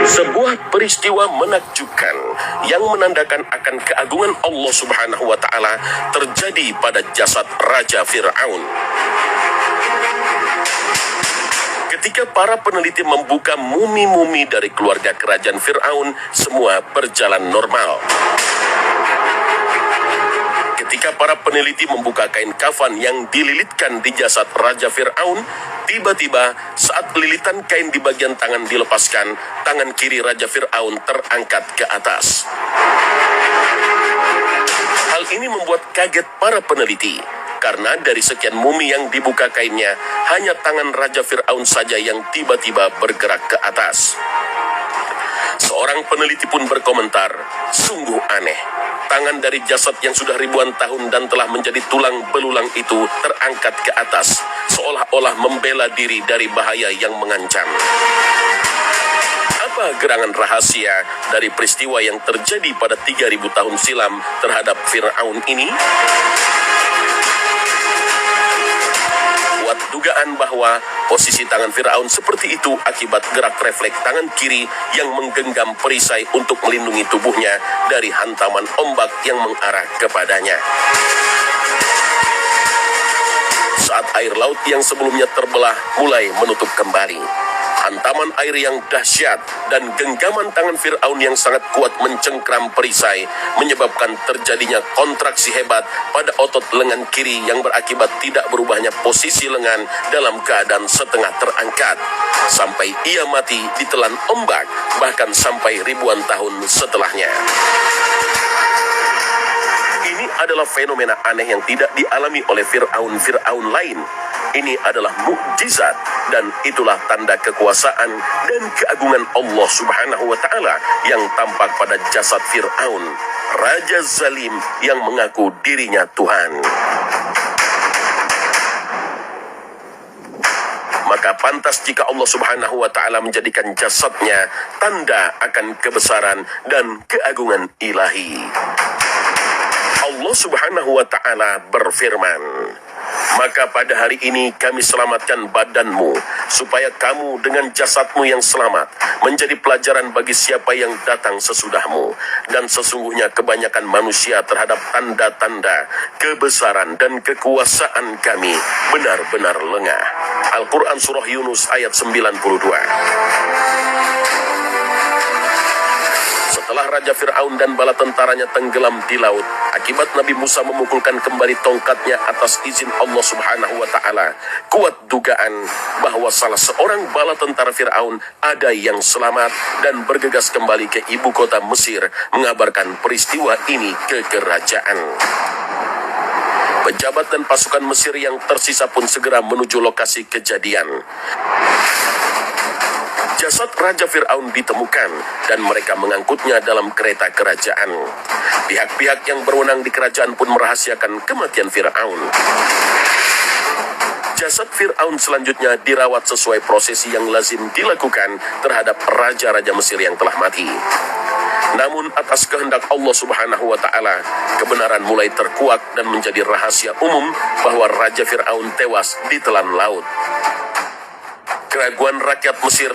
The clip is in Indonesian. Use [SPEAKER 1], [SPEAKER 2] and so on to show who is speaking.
[SPEAKER 1] Sebuah peristiwa menakjubkan yang menandakan akan keagungan Allah Subhanahu wa Ta'ala terjadi pada jasad Raja Fir'aun. Ketika para peneliti membuka mumi-mumi dari keluarga kerajaan Fir'aun, semua berjalan normal. Ketika para peneliti membuka kain kafan yang dililitkan di jasad Raja Fir'aun, tiba-tiba saat lilitan kain di bagian tangan dilepaskan, tangan kiri Raja Fir'aun terangkat ke atas. Hal ini membuat kaget para peneliti, karena dari sekian mumi yang dibuka kainnya, hanya tangan Raja Fir'aun saja yang tiba-tiba bergerak ke atas. Seorang peneliti pun berkomentar, sungguh aneh. Tangan dari jasad yang sudah ribuan tahun dan telah menjadi tulang belulang itu terangkat ke atas, seolah-olah membela diri dari bahaya yang mengancam. Apa gerangan rahasia dari peristiwa yang terjadi pada 3000 tahun silam terhadap Fir'aun ini? Kuat dugaan bahwa posisi tangan Fir'aun seperti itu akibat gerak refleks tangan kiri yang menggenggam perisai untuk melindungi tubuhnya dari hantaman ombak yang mengarah kepadanya. Saat air laut yang sebelumnya terbelah mulai menutup kembali, hantaman air yang dahsyat dan genggaman tangan Fir'aun yang sangat kuat mencengkram perisai menyebabkan terjadinya kontraksi hebat pada otot lengan kiri yang berakibat tidak berubahnya posisi lengan dalam keadaan setengah terangkat sampai ia mati ditelan ombak, bahkan sampai ribuan tahun setelahnya. Ini adalah fenomena aneh yang tidak dialami oleh Fir'aun lain. Ini adalah mukjizat dan itulah tanda kekuasaan dan keagungan Allah Subhanahu wa Ta'ala yang tampak pada jasad Fir'aun, raja zalim yang mengaku dirinya Tuhan. Maka pantas jika Allah Subhanahu wa Ta'ala menjadikan jasadnya tanda akan kebesaran dan keagungan ilahi. Allah Subhanahu wa Ta'ala berfirman, maka pada hari ini kami selamatkan badanmu, supaya kamu dengan jasadmu yang selamat menjadi pelajaran bagi siapa yang datang sesudahmu. Dan sesungguhnya kebanyakan manusia terhadap tanda-tanda kebesaran dan kekuasaan kami benar-benar lengah. Al-Quran Surah Yunus ayat 92. Setelah Raja Fir'aun dan bala tentaranya tenggelam di laut, akibat Nabi Musa memukulkan kembali tongkatnya atas izin Allah Subhanahu wa Ta'ala, kuat dugaan bahwa salah seorang bala tentara Fir'aun ada yang selamat dan bergegas kembali ke ibu kota Mesir mengabarkan peristiwa ini ke kerajaan. Pejabat dan pasukan Mesir yang tersisa pun segera menuju lokasi kejadian. Jasad Raja Fir'aun ditemukan dan mereka mengangkutnya dalam kereta kerajaan. Pihak-pihak yang berwenang di kerajaan pun merahasiakan kematian Fir'aun. Jasad Fir'aun selanjutnya dirawat sesuai prosesi yang lazim dilakukan terhadap raja-raja Mesir yang telah mati. Namun atas kehendak Allah Subhanahu wa Ta'ala, kebenaran mulai terkuak dan menjadi rahasia umum bahwa Raja Fir'aun tewas ditelan laut. Keraguan rakyat Mesir